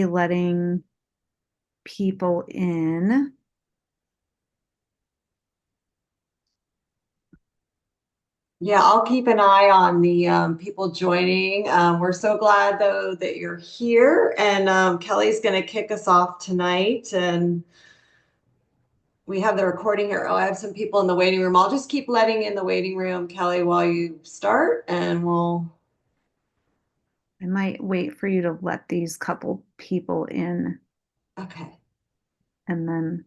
already letting people in. Yeah, I'll keep an eye on the people joining. We're so glad, though, that you're here. And Kelly's going to kick us off tonight. And we have the recording here. Oh, I have some people in the waiting room. I'll just keep letting in the waiting room, Kelly, while you start, and we'll. I might wait for you to let these couple people in Okay. and then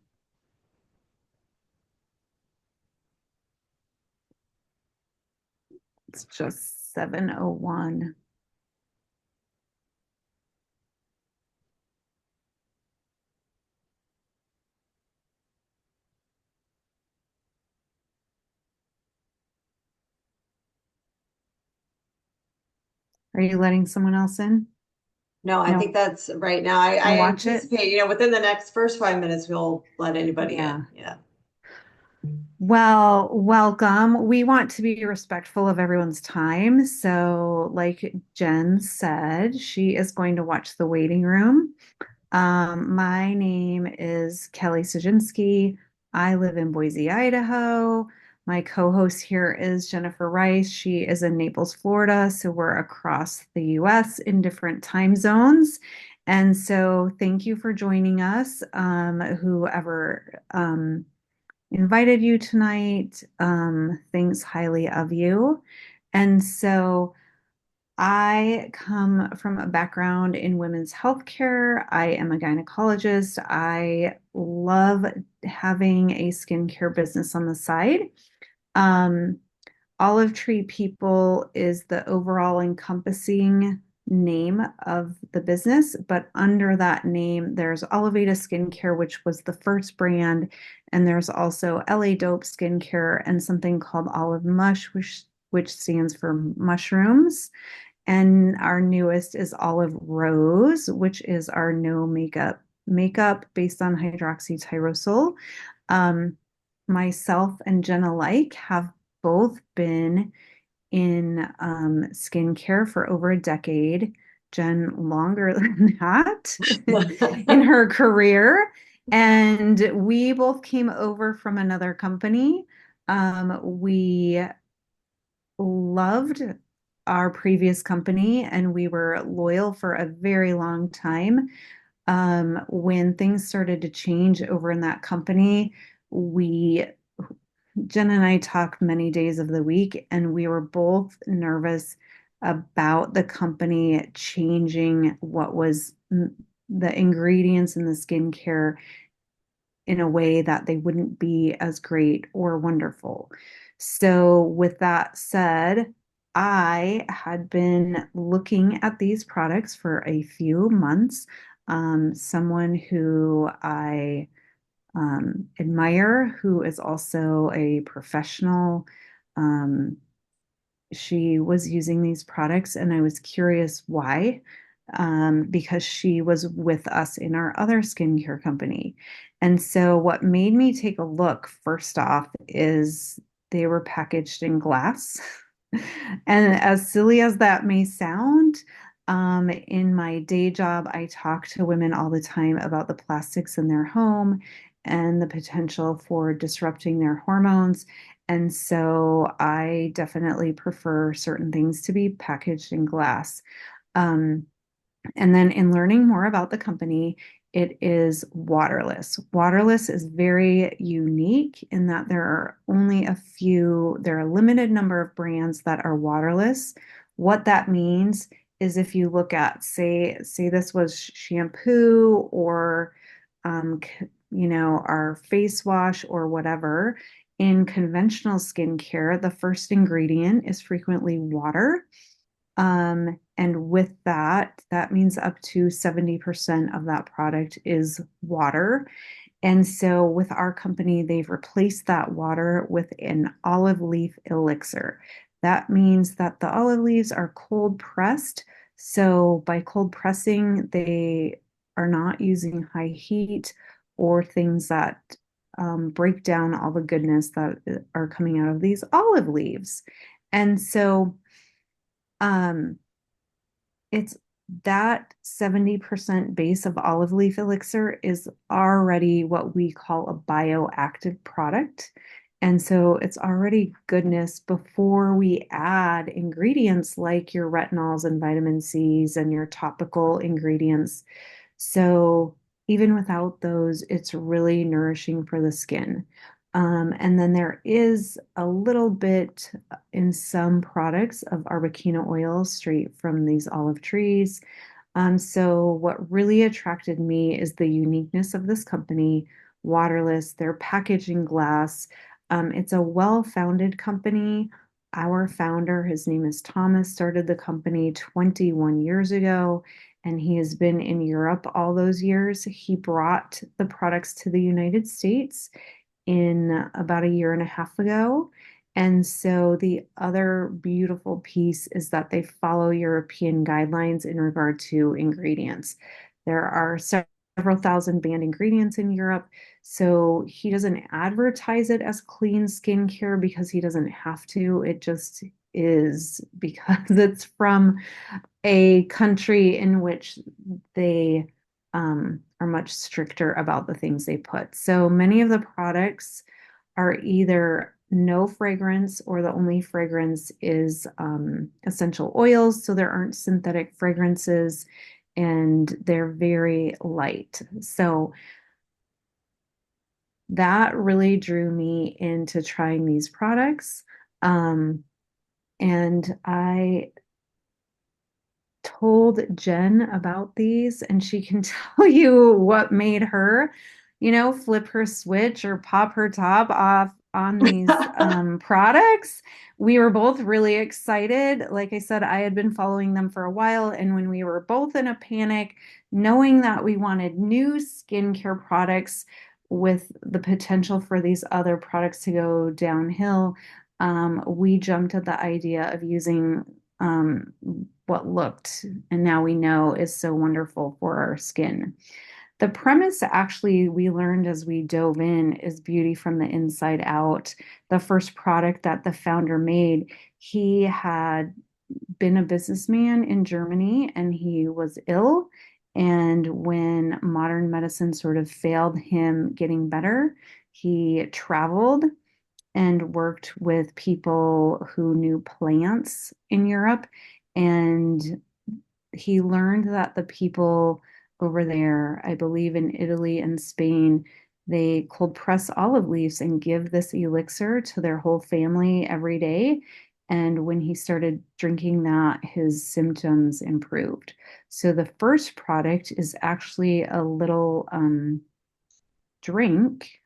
it's just 7:01. Are you letting someone else in? No, I think No, that's right now. I watch it. anticipate, within the next first 5 minutes, we'll let anybody in. Yeah. Yeah. Well, welcome. We want to be respectful of everyone's time. So, like Jenn said, she is going to watch the waiting room. My name is Kelly Sajinski. I live in Boise, Idaho. My co-host here is Jennifer Rice. She is in Naples, Florida. So we're across the US in different time zones. And so thank you for joining us, whoever invited you tonight, thinks highly of you. And so I come from a background in women's healthcare. I am a gynecologist. I love having a skincare business on the side. Um, Olive Tree People is the overall encompassing name of the business, but under that name, there's Oliveda Skincare, which was the first brand, and there's also LA Dope Skincare and something called Olive Mush, which stands for mushrooms. And our newest is Olive Rose, which is our no makeup based on hydroxytyrosol. Um, Myself and Jenn alike have both been in skincare for over a decade. Jenn longer than that in her career. And we both came over from another company. We loved our previous company and we were loyal for a very long time. When things started to change over in that company, we Jen and I talked many days of the week, and we were both nervous about the company changing what was the ingredients in the skincare in a way that they wouldn't be as great or wonderful. So, with that said, I had been looking at these products for a few months. Someone who I admire, who is also a professional. Um, she was using these products, and I was curious why, because she was with us in our other skincare company. And so, what made me take a look first off is they were packaged in glass. And as silly as that may sound, in my day job, I talk to women all the time about the plastics in their home and the potential for disrupting their hormones. And so I definitely prefer certain things to be packaged in glass. Um, and then in learning more about the company, it is waterless. Waterless is very unique in that there are a limited number of brands that are waterless. What that means is if you look at, say this was shampoo or, um, our face wash or whatever, in conventional skincare, the first ingredient is frequently water. And with that, that means up to 70% of that product is water. And so with our company, they've replaced that water with an olive leaf elixir. That means that the olive leaves are cold pressed. So by cold pressing, they are not using high heat or things that break down all the goodness that are coming out of these olive leaves. And so um, it's that 70% base of olive leaf elixir is already what we call a bioactive product. And so it's already goodness before we add ingredients like your retinols and vitamin C's and your topical ingredients. So even without those, it's really nourishing for the skin. And then there is a little bit in some products of arbequina oil straight from these olive trees. So what really attracted me is the uniqueness of this company, Waterless, their packaging glass. It's a well-founded company. Our founder, his name is Thomas, started the company 21 years ago, and he has been in Europe all those years. He brought the products to the United States in about a year and a half ago. And so the other beautiful piece is that they follow European guidelines in regard to ingredients. There are several thousand banned ingredients in Europe. So he doesn't advertise it as clean skincare because he doesn't have to. It just is because it's from a country in which they are much stricter about the things they put. So many of the products are either no fragrance or the only fragrance is essential oils. So there aren't synthetic fragrances and they're very light. So that really drew me into trying these products. And I told Jenn about these, and she can tell you what made her, flip her switch or pop her top off on these products. We were both really excited. Like I said, I had been following them for a while, and when we were both in a panic, knowing that we wanted new skincare products with the potential for these other products to go downhill, we jumped at the idea of using um, what looked and now we know is so wonderful for our skin. The premise, actually, we learned as we dove in is beauty from the inside out. The first product that the founder made, he had been a businessman in Germany and he was ill. And when modern medicine sort of failed him getting better, he traveled and worked with people who knew plants in Europe. And he learned that the people over there, I believe in Italy and Spain, they cold press olive leaves and give this elixir to their whole family every day. And when he started drinking that, his symptoms improved. So the first product is actually a little drink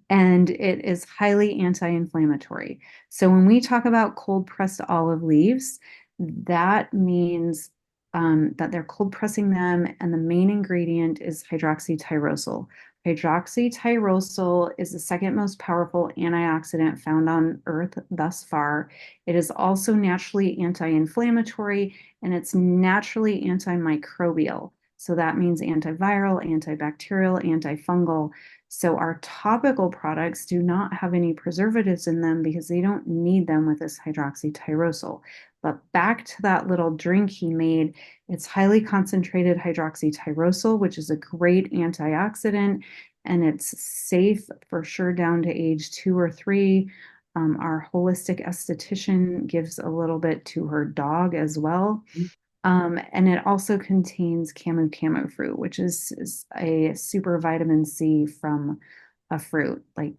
and it is highly anti-inflammatory. So when we talk about cold pressed olive leaves, that means that they're cold pressing them, and the main ingredient is hydroxytyrosol. Hydroxytyrosol is the second most powerful antioxidant found on Earth thus far. It is also naturally anti-inflammatory and it's naturally antimicrobial. So that means antiviral, antibacterial, antifungal. So our topical products do not have any preservatives in them because they don't need them with this hydroxytyrosol. But back to that little drink he made, it's highly concentrated hydroxytyrosol, which is a great antioxidant, and it's safe for sure down to age 2 or 3. Our holistic esthetician gives a little bit to her dog as well. And it also contains camu camu fruit, which is a super vitamin C from a fruit, like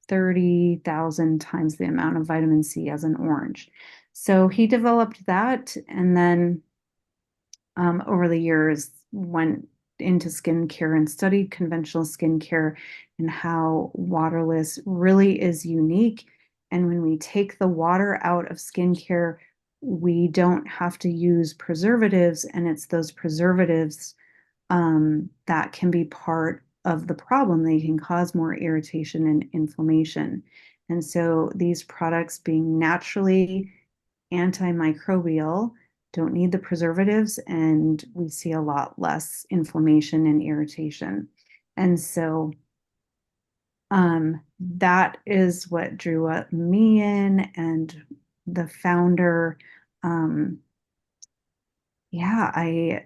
30,000 times the amount of vitamin C as an orange. So he developed that and then over the years went into skincare and studied conventional skincare and how waterless really is unique. And when we take the water out of skincare, we don't have to use preservatives, and it's those preservatives that can be part of the problem. They can cause more irritation and inflammation. And so these products being naturally antimicrobial don't need the preservatives, and we see a lot less inflammation and irritation. And so that is what drew up me in, and the founder um, Yeah,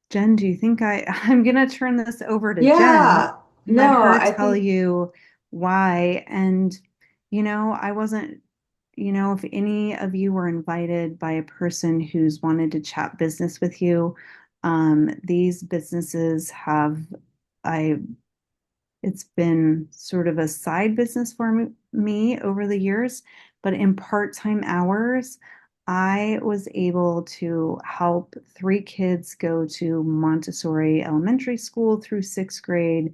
Jen, do you think I'm gonna turn this over to Jen Yeah, and let no, her I tell think, you why? And, I wasn't, if any of you were invited by a person who's wanted to chat business with you, these businesses have, I it's been sort of a side business for me over the years, but in part-time hours, I was able to help three kids go to Montessori elementary school through sixth grade,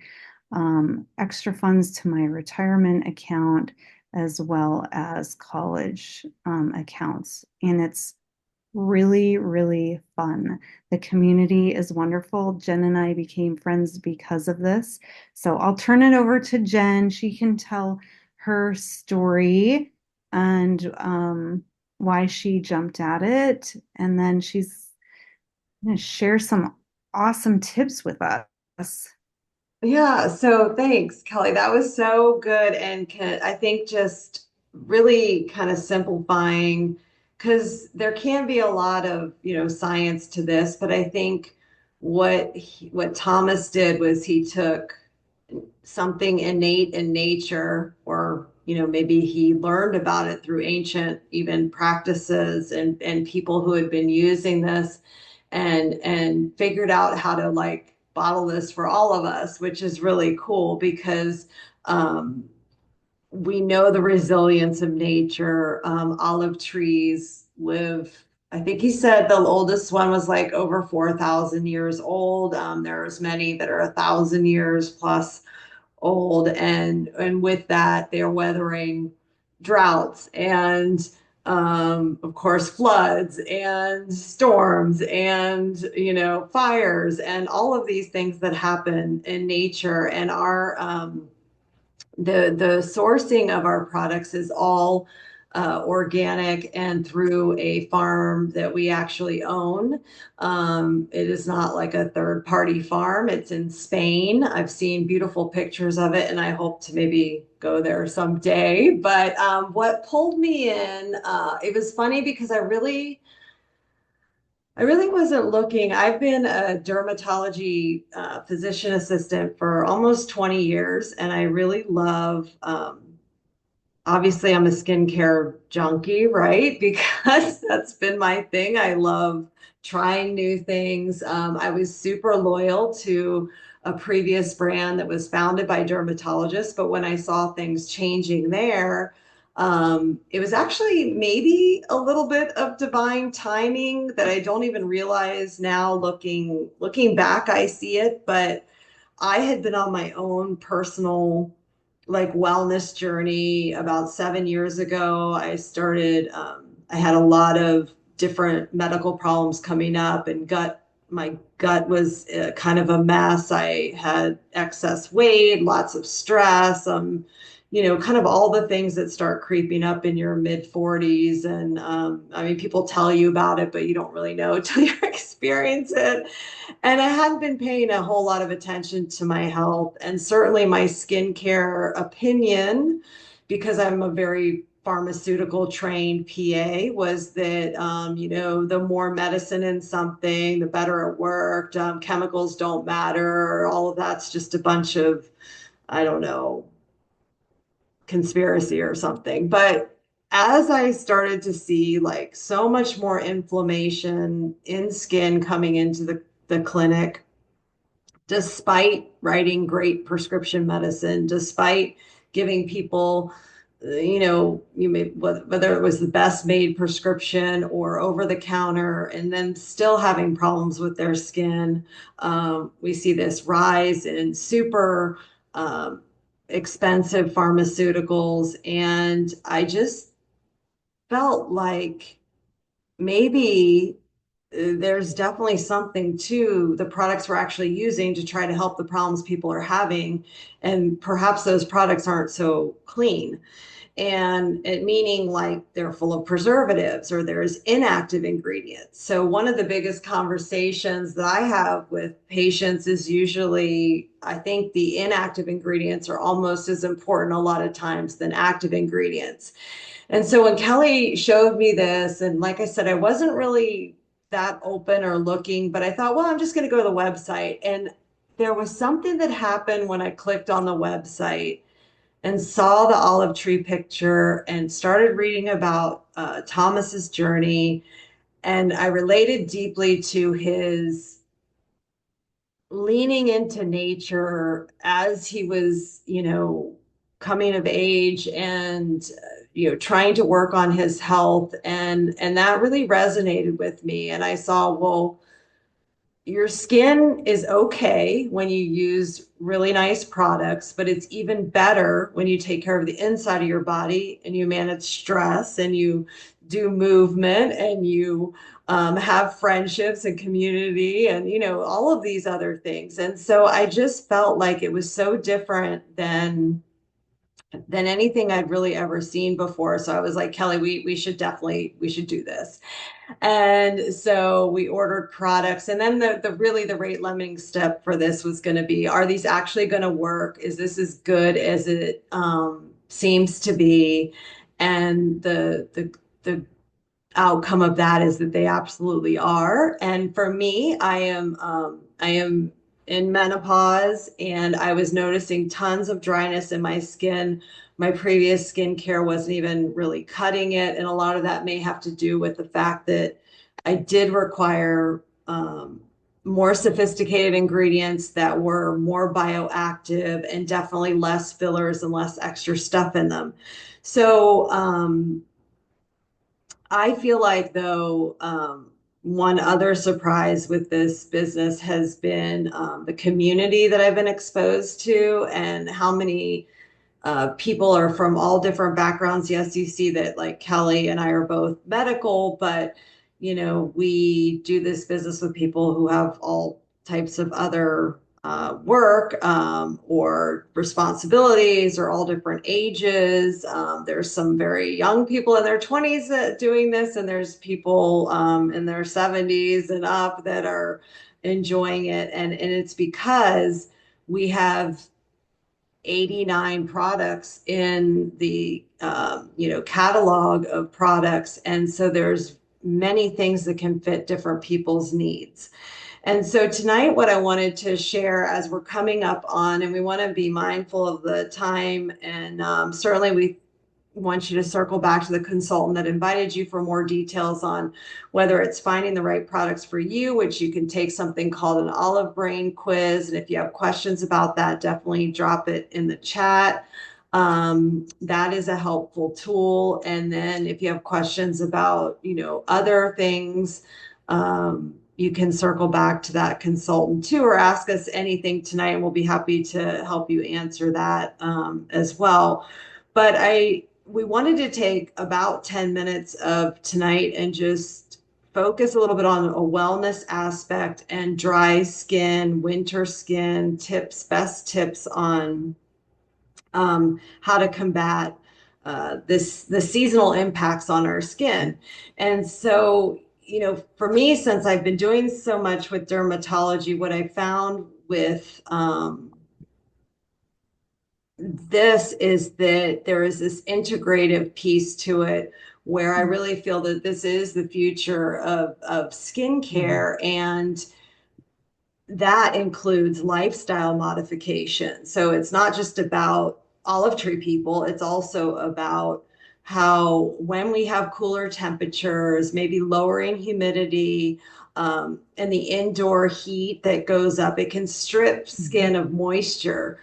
extra funds to my retirement account, as well as college accounts. And it's really, really fun. The community is wonderful. Jen and I became friends because of this. So I'll turn it over to Jen. She can tell her story and why she jumped at it. And then she's going to share some awesome tips with us. yeah, so thanks, Kelly. That was so good and I think just really kind of simplifying because there can be a lot of, science to this, but I think what Thomas did was he took something innate in nature, or maybe he learned about it through ancient even practices and people who had been using this and figured out how to like bottle this for all of us, which is really cool because um, we know the resilience of nature. Olive trees live, I think he said the oldest one was like over 4,000 years old. There's many that are 1,000 years plus old, and with that they're weathering droughts and of course floods and storms and fires and all of these things that happen in nature. And our the sourcing of our products is all organic and through a farm that we actually own. It is not like a third party farm. It's in Spain. I've seen beautiful pictures of it, and I hope to maybe go there someday. But what pulled me in, it was funny because I really wasn't looking. I've been a dermatology physician assistant for almost 20 years, and I really love obviously I'm a skincare junkie, right? Because that's been my thing. I love trying new things. I was super loyal to a previous brand that was founded by dermatologists, but when I saw things changing there, it was actually maybe a little bit of divine timing that I don't even realize now looking back, I see it, but I had been on my own personal like wellness journey about 7 years ago. I had a lot of different medical problems coming up and my gut was kind of a mess. I had excess weight, lots of stress, kind of all the things that start creeping up in your mid 40s. And I mean, people tell you about it, but you don't really know until you experience it. And I hadn't been paying a whole lot of attention to my health and certainly my skincare opinion, because I'm a very pharmaceutical trained PA, was that, the more medicine in something, the better it worked. Chemicals don't matter. All of that's just a bunch of, I don't know, conspiracy or something. But as I started to see like so much more inflammation in skin coming into the clinic, despite writing great prescription medicine, despite giving people, you may whether it was the best made prescription or over the counter, and then still having problems with their skin. We see this rise in super um, expensive pharmaceuticals, and I just felt like maybe there's definitely something to the products we're actually using to try to help the problems people are having. And perhaps those products aren't so clean. And it meaning like they're full of preservatives or there's inactive ingredients. So, one of the biggest conversations that I have with patients is usually, I think the inactive ingredients are almost as important a lot of times than active ingredients. And so when Kelly showed me this, and like I said, I wasn't really that open or looking, but I thought, well, I'm just going to go to the website. And there was something that happened when I clicked on the website and saw the olive tree picture and started reading about Thomas's journey. And I related deeply to his leaning into nature as he was, coming of age and trying to work on his health, and that really resonated with me. And I saw, well, your skin is okay when you use really nice products, but it's even better when you take care of the inside of your body and you manage stress and you do movement and you have friendships and community and all of these other things. And so I just felt like it was so different than anything I'd really ever seen before. So I was like, Kelly, we should do this. And so we ordered products. And then the really the rate limiting step for this was going to be, are these actually going to work? Is this as good as it seems to be? And the outcome of that is that they absolutely are. And for me, I am in menopause and I was noticing tons of dryness in my skin. My previous skincare wasn't even really cutting it. And a lot of that may have to do with the fact that I did require more sophisticated ingredients that were more bioactive and definitely less fillers and less extra stuff in them. So I feel like, though, one other surprise with this business has been the community that I've been exposed to and how many people are from all different backgrounds. Yes, you see that like Kelly and I are both medical, but we do this business with people who have all types of other work or responsibilities or all different ages. There's some very young people in their 20s that doing this, and there's people in their 70s and up that are enjoying it. And it's because we have 89 products in the catalog of products, and so there's many things that can fit different people's needs. And so tonight, what I wanted to share as we're coming up on, and we want to be mindful of the time, and certainly we want you to circle back to the consultant that invited you for more details on whether it's finding the right products for you, which you can take something called an olive brain quiz. And if you have questions about that, definitely drop it in the chat. That is a helpful tool. And then if you have questions about, other things, you can circle back to that consultant too, or ask us anything tonight, and we'll be happy to help you answer that as well. But we wanted to take about 10 minutes of tonight and just focus a little bit on a wellness aspect and dry skin, winter skin tips, best tips on how to combat the seasonal impacts on our skin. And so, for me, since I've been doing so much with dermatology, what I found with this is that there is this integrative piece to it where I really feel that this is the future of skincare. And that includes lifestyle modification. So it's not just about olive tree people, it's also about how when we have cooler temperatures, maybe lowering humidity, and the indoor heat that goes up, it can strip skin of moisture.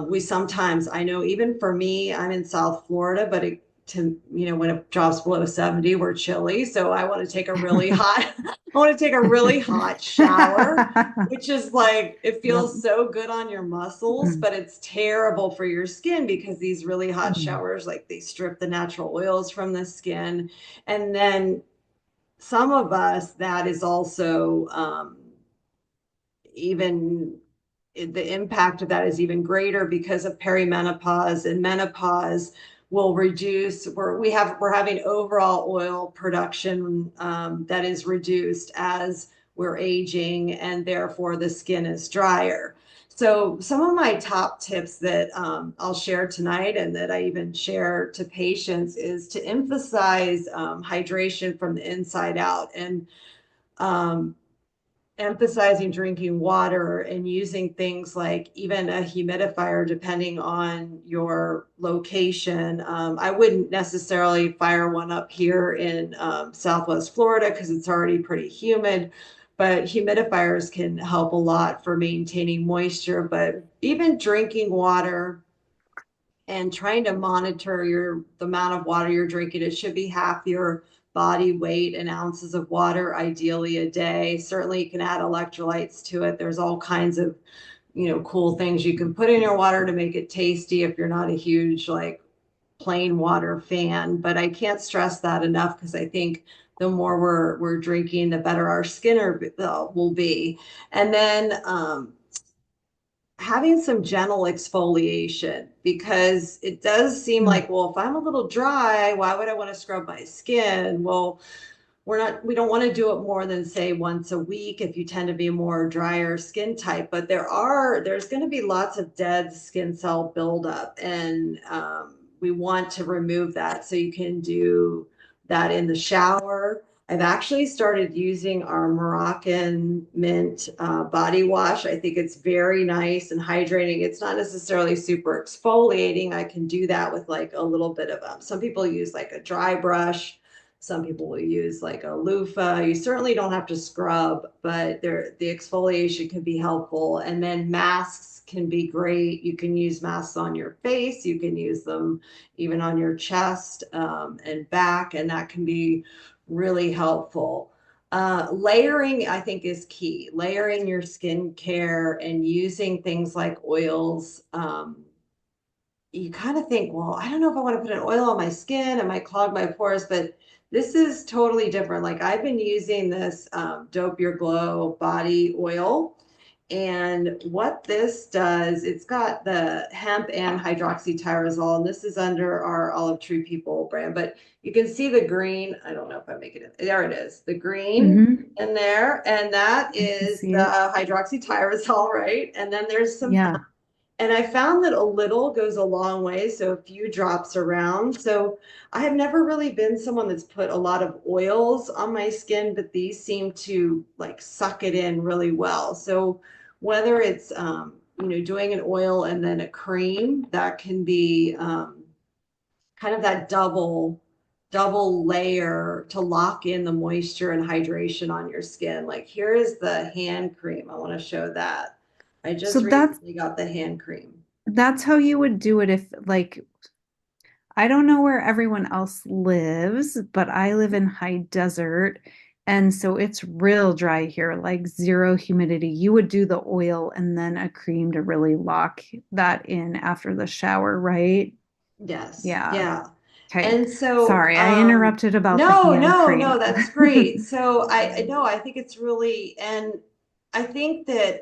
We sometimes, I know even for me, I'm in South Florida, but when it drops below 70, we're chilly. So I want to take a really hot, I want to take a really hot shower, which is like, it Yep. feels so good on your muscles, but it's terrible for your skin because these really hot showers, like they strip the natural oils from the skin. And then some of us, that is also even the impact of that is even greater because of perimenopause, and menopause will reduce. We're having overall oil production that is reduced as we're aging, and therefore the skin is drier. So some of my top tips that I'll share tonight, and that I even share to patients, is to emphasize hydration from the inside out. And um, emphasizing drinking water and using things like even a humidifier, depending on your location. I wouldn't necessarily fire one up here in Southwest Florida because it's already pretty humid, but humidifiers can help a lot for maintaining moisture. But even drinking water and trying to monitor the amount of water you're drinking. It should be half your body weight in ounces of water, ideally a day. Certainly, you can add electrolytes to it. There's all kinds of cool things you can put in your water to make it tasty if you're not a huge like plain water fan. But I can't stress that enough because I think the more we're drinking, the better our skin will be. And then having some gentle exfoliation because it does seem Mm. like, well, if I'm a little dry, why would I want to scrub my skin? Well, we don't want to do it more than say once a week if you tend to be a more drier skin type, but there's going to be lots of dead skin cell buildup, and we want to remove that. So you can do that in the shower. I've actually started using our Moroccan mint body wash. I think it's very nice and hydrating. It's not necessarily super exfoliating. I can do that with like a little bit of some people use like a dry brush. Some people will use like a loofah. You certainly don't have to scrub, but the exfoliation can be helpful. And then masks can be great. You can use masks on your face. You can use them even on your chest and back, and that can be really helpful. Layering, I think, is key. Layering your skincare and using things like oils. You kind of think, well, I don't know if I want to put an oil on my skin. It might clog my pores, but this is totally different. Like I've been using this Dope Your Glow body oil. And what this does, it's got the hemp and hydroxytyrosol, and this is under our Olive Tree People brand, but you can see the green. I don't know if I'm making it. There it is, the green Hmm. in there. And that I can is see it. the hydroxytyrosol, right? And then there's some hemp, Yeah. and I found that a little goes a long way, so a few drops around. So I have never really been someone that's put a lot of oils on my skin, but these seem to like suck it in really well. So whether it's doing an oil and then a cream, that can be kind of that double layer to lock in the moisture and hydration on your skin. Like here is the hand cream. I want to show that. I So just that's recently got the hand cream. that's how you would do it if like I don't know where everyone else lives, but I live in high desert. And so it's real dry here, like zero humidity. You would do the oil and then a cream to really lock that in after the shower, right? Yes, Yeah. yeah. Okay. And so, Sorry, I interrupted about the hand no, cream. that's great. So I know, I think it's really, and I think that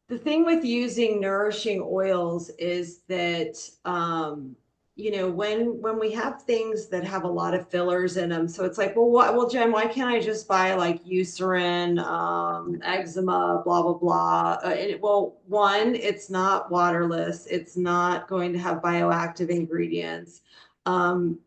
the thing with using nourishing oils is that when we have things that have a lot of fillers in them, so it's like, well, Jen, why can't I just buy like Eucerin, eczema, blah blah blah? Well, one, it's not waterless, it's not going to have bioactive ingredients. um,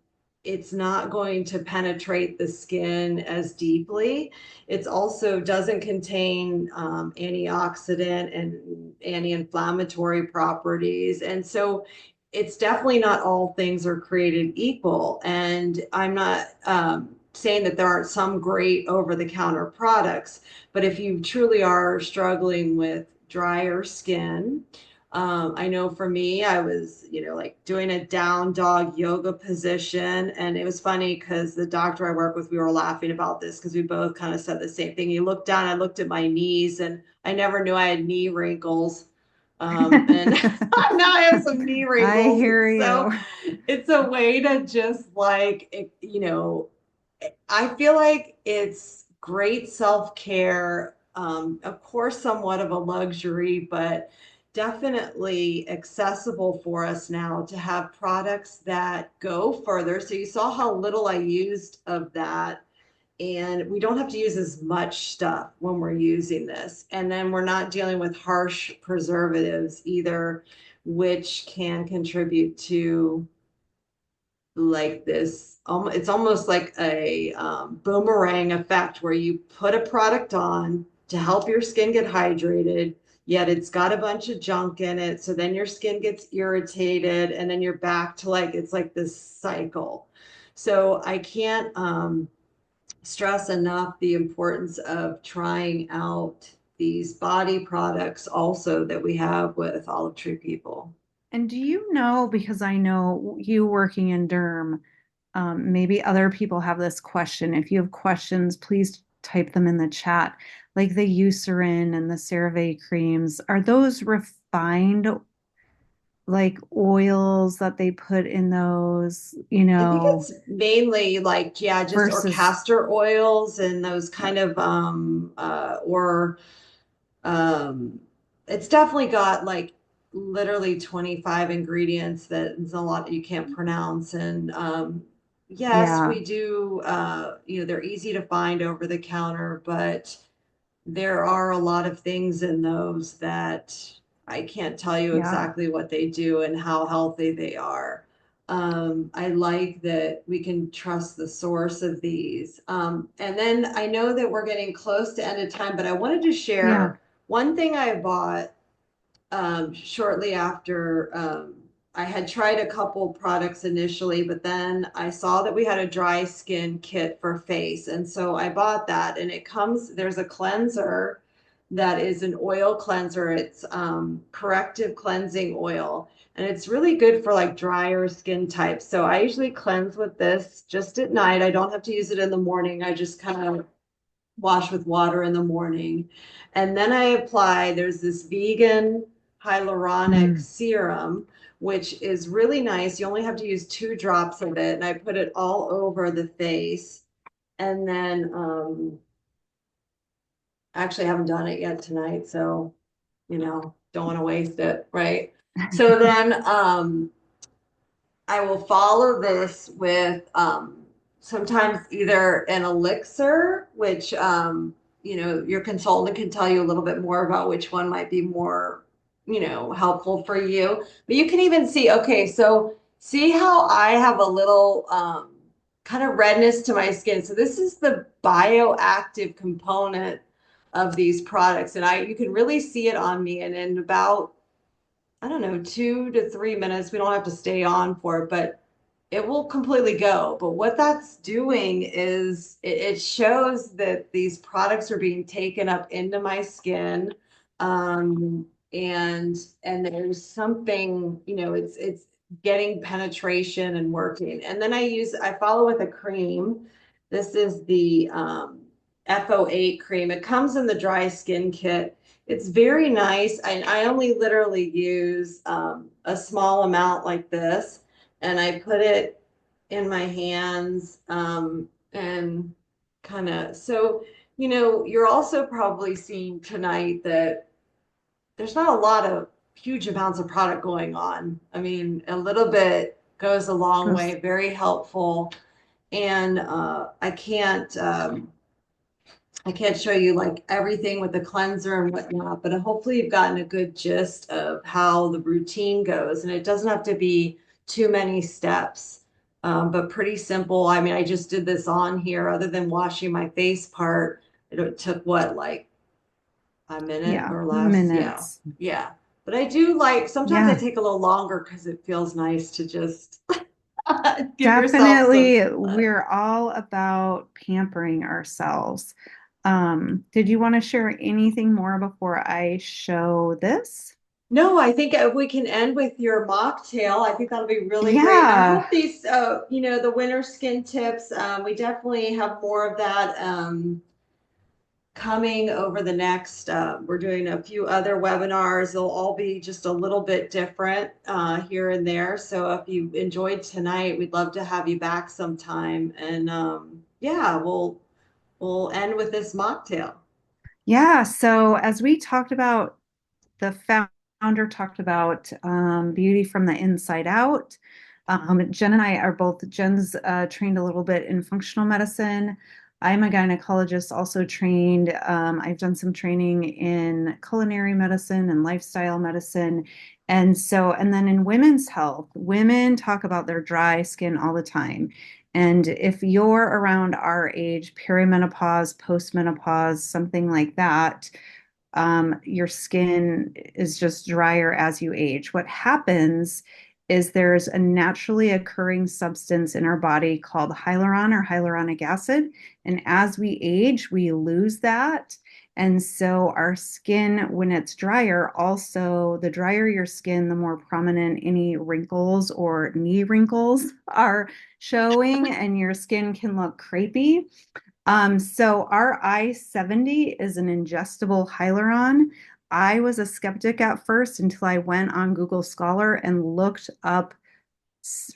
it's not going to penetrate the skin as deeply. It's also doesn't contain antioxidant and anti-inflammatory properties. And so it's definitely not all things are created equal. And I'm not saying that there aren't some great over-the-counter products, but if you truly are struggling with drier skin, I know for me, I was, like doing a down dog yoga position. And it was funny because the doctor I work with, we were laughing about this because we both kind of said the same thing. You look down, I looked at my knees and I never knew I had knee wrinkles. And now I have some knee I wrinkles. hear So you. it's a way to just like, I feel like it's great self-care. Of course, somewhat of a luxury, but definitely accessible for us now to have products that go further. So you saw how little I used of that. And we don't have to use as much stuff when we're using this. And then we're not dealing with harsh preservatives either, which can contribute to like this, it's almost like a boomerang effect where you put a product on to help your skin get hydrated, yet it's got a bunch of junk in it. So then your skin gets irritated and then you're back to like, it's like this cycle. So I can't stress enough the importance of trying out these body products also that we have with Olive Tree People. And do you know, because I know you working in derm, maybe other people have this question. If you have questions, please type them in the chat. Like the Eucerin and the CeraVe creams, are those refined like oils that they put in those, I think it's mainly like, yeah, just or versus, castor oils and those yeah, kind of or um it's definitely got like literally 25 ingredients that is a lot that you can't pronounce. And yes, yeah, we do they're easy to find over the counter, but there are a lot of things in those that I can't tell you yeah, exactly what they do and how healthy they are. I like that we can trust the source of these. And then I know that we're getting close to end of time, but I wanted to yeah, share one thing I bought shortly after I had tried a couple products initially, but then I saw that we had a dry skin kit for face. And so I bought that, and it comes, there's a cleanser that is an oil cleanser. It's corrective cleansing oil, and it's really good for like drier skin types. So I usually cleanse with this just at night. I don't have to use it in the morning. I just kind of wash with water in the morning. And then I apply, there's this vegan hyaluronic mm, serum, which is really nice. You only have to use 2 drops of it, and I put it all over the face. And then actually I haven't done it yet tonight, so don't want to waste it, right? So then I will follow this with sometimes either an elixir, which your consultant can tell you a little bit more about which one might be more, helpful for you. But you can even see, okay, so see how I have a little kind of redness to my skin. So this is the bioactive component of these products, and I you can really see it on me. And in about I don't know, 2 to 3 minutes. We don't have to stay on for it, but it will completely go. But what that's doing is it shows that these products are being taken up into my skin. And there's something, it's getting penetration and working. And then I follow with a cream. This is the FO8 cream. It comes in the dry skin kit. It's very nice. I only literally use a small amount like this, and I put it in my hands and kind of. So, you're also probably seeing tonight that there's not a lot of huge amounts of product going on. I mean, a little bit goes a long goes, way, very helpful. And I can't show you like everything with the cleanser and whatnot, but hopefully you've gotten a good gist of how the routine goes. And it doesn't have to be too many steps, but pretty simple. I mean, I just did this on here, other than washing my face part. It took what, like a minute yeah, or less? Yeah. minutes. Yeah. But I do like, sometimes I Yeah, take a little longer because it feels nice to just give yourself some. definitely. We're all about pampering ourselves. Did you want to share anything more before I show this? No, I think if we can end with your mocktail, I think that'll be really great. And I Yeah, hope these, the winter skin tips, we definitely have more of that coming over the next. We're doing a few other webinars. They'll all be just a little bit different here and there. So if you enjoyed tonight, we'd love to have you back sometime. And yeah, we'll end with this mocktail. yeah. So as we talked about, the founder talked about beauty from the inside out. Jen and I are both, Jen's trained a little bit in functional medicine. I'm a gynecologist, also trained. I've done some training in culinary medicine and lifestyle medicine. And then in women's health, women talk about their dry skin all the time. And if you're around our age, perimenopause, postmenopause, something like that, your skin is just drier as you age. What happens is there's a naturally occurring substance in our body called hyaluron or hyaluronic acid. And as we age, we lose that. And so our skin, when it's drier, also the drier your skin, the more prominent any wrinkles or knee wrinkles are showing, and your skin can look crepey. So our I-70 is an ingestible hyaluron. I was a skeptic at first until I went on Google Scholar and looked up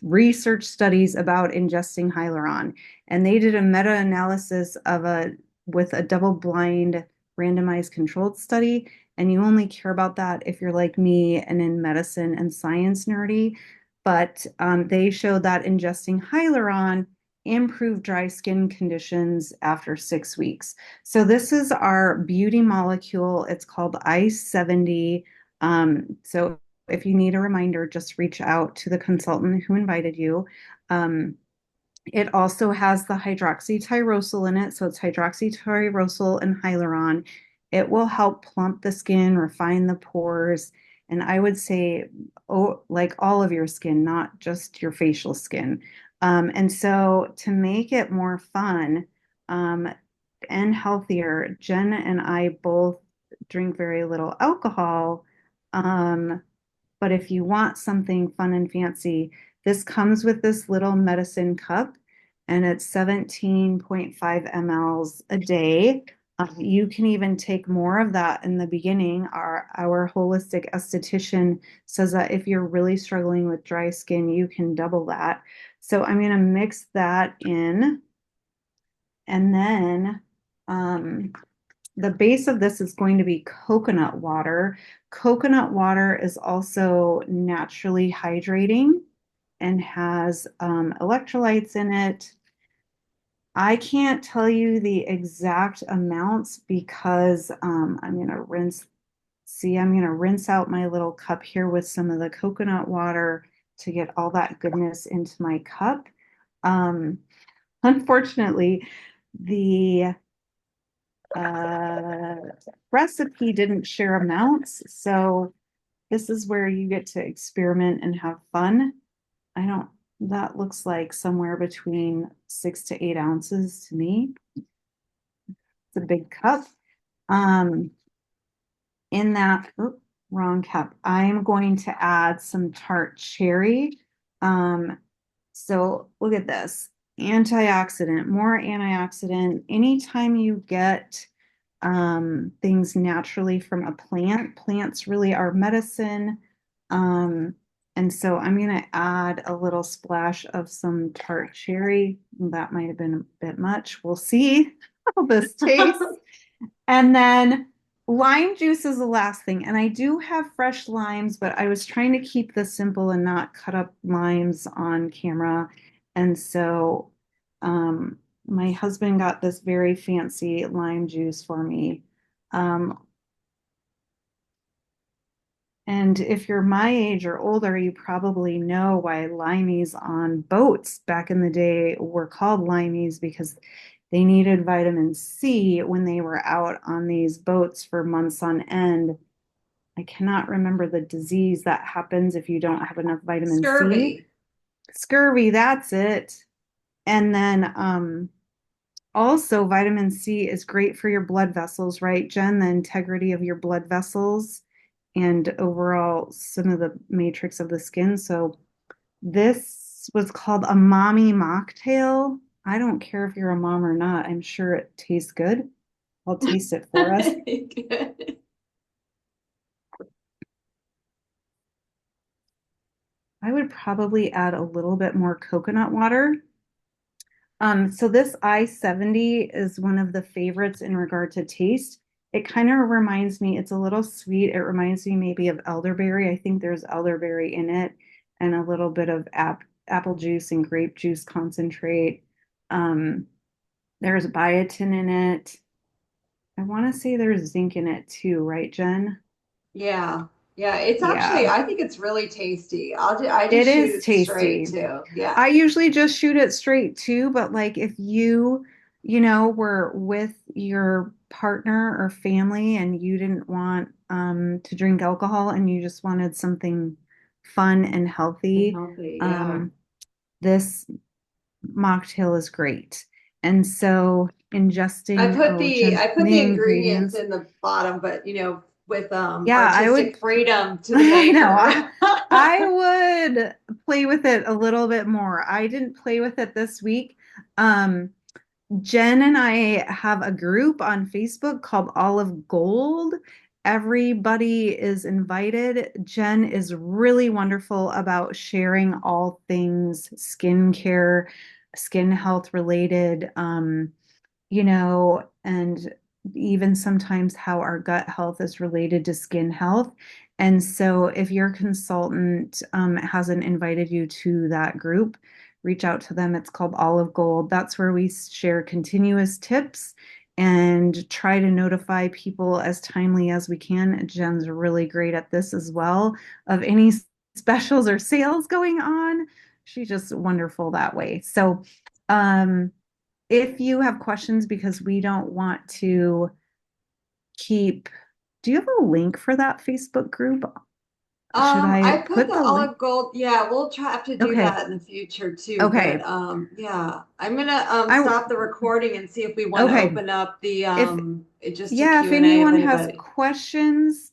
research studies about ingesting hyaluron. And they did a meta-analysis of a with a double-blind randomized controlled study. And you only care about that if you're like me and in medicine and science nerdy. But they showed that ingesting hyaluron improved dry skin conditions after 6 weeks. So this is our beauty molecule. It's called I-70. So if you need a reminder, just reach out to the consultant who invited you. Um, it also has the hydroxytyrosol in it, so it's hydroxytyrosol and hyaluron. It will help plump the skin, refine the pores, and I would say, oh, like all of your skin, not just your facial skin. And so to make it more fun um, and healthier, Jen and I both drink very little alcohol. But if you want something fun and fancy, this comes with this little medicine cup and it's 17.5 mLs a day. You can even take more of that in the beginning. Our holistic esthetician says that if you're really struggling with dry skin, you can double that. So I'm going to mix that in. And then the base of this is going to be coconut water. Coconut water is also naturally hydrating and has electrolytes in it. I can't tell you the exact amounts because I'm going to I'm going to rinse out my little cup here with some of the coconut water to get all that goodness into my cup. Um, Unfortunately, the uh, recipe didn't share amounts, so this is where you get to experiment and have fun. I don't, that looks like somewhere between 6 to 8 ounces to me. It's a big cup. Um, in that, wrong cup, I'm going to add some tart cherry. Um, so look at this, antioxidant, more antioxidant. Anytime you get things naturally from a plant. Plants really are medicine. Um, and so I'm going to add a little splash of some tart cherry. That might have been a bit much. We'll see how this tastes. And then lime juice is the last thing. And I do have fresh limes, but I was trying to keep this simple and not cut up limes on camera. And so my husband got this very fancy lime juice for me. Um, and if you're my age or older, you probably know why limeys on boats back in the day were called limeys because they needed vitamin C when they were out on these boats for months on end. I cannot remember the disease that happens if you don't have enough vitamin C. Scurvy. Scurvy, that's it. And then also vitamin C is great for your blood vessels, right, Jen? The integrity of your blood vessels and overall some of the matrix of the skin. So this was called a mommy mocktail. I don't care if you're a mom or not. I'm sure it tastes good. I'll taste it for us. Good. I would probably add a little bit more coconut water. So this I-70 is one of the favorites in regard to taste. It kind of reminds me, it's a little sweet. It reminds me maybe of elderberry. I think there's elderberry in it and a little bit of apple juice and grape juice concentrate. Um, There's biotin in it. I want to say there's zinc in it too, right, Jen? Yeah. Yeah, it's actually, Yeah, I think it's really tasty. I it just shoot is it straight tasty. too. Yeah. I usually just shoot it straight too, but like if were with your partner or family and you didn't want to drink alcohol and you just wanted something fun and And healthy, healthy. Yeah. um, this mocktail is great. And so ingesting, oh, Jen, I put the the ingredients ingredients. in the bottom, but with Yeah, I would, artistic freedom to the I know, maker. I would play with it a little bit more. I didn't play with it this week. Um, Jen and I have a group on Facebook called Olive Gold. Everybody is invited. Jen is really wonderful about sharing all things skincare, skin health related. And even sometimes how our gut health is related to skin health. And so, if your consultant hasn't invited you to that group, reach out to them. It's called Olive Gold. That's where we share continuous tips and try to notify people as timely as we can. Jen's really great at this as well, of any specials or sales going on. She's just wonderful that way. So, um, if you have questions, because we don't want to keep, do you have a link for that Facebook group? Should I I put put the the link? olive gold. Yeah, we'll try have to do Okay. that in the future too. But Okay. yeah, I'm gonna I stop the recording and see if we want to okay. open up the If just a yeah, if Q and A if anyone has anybody. questions,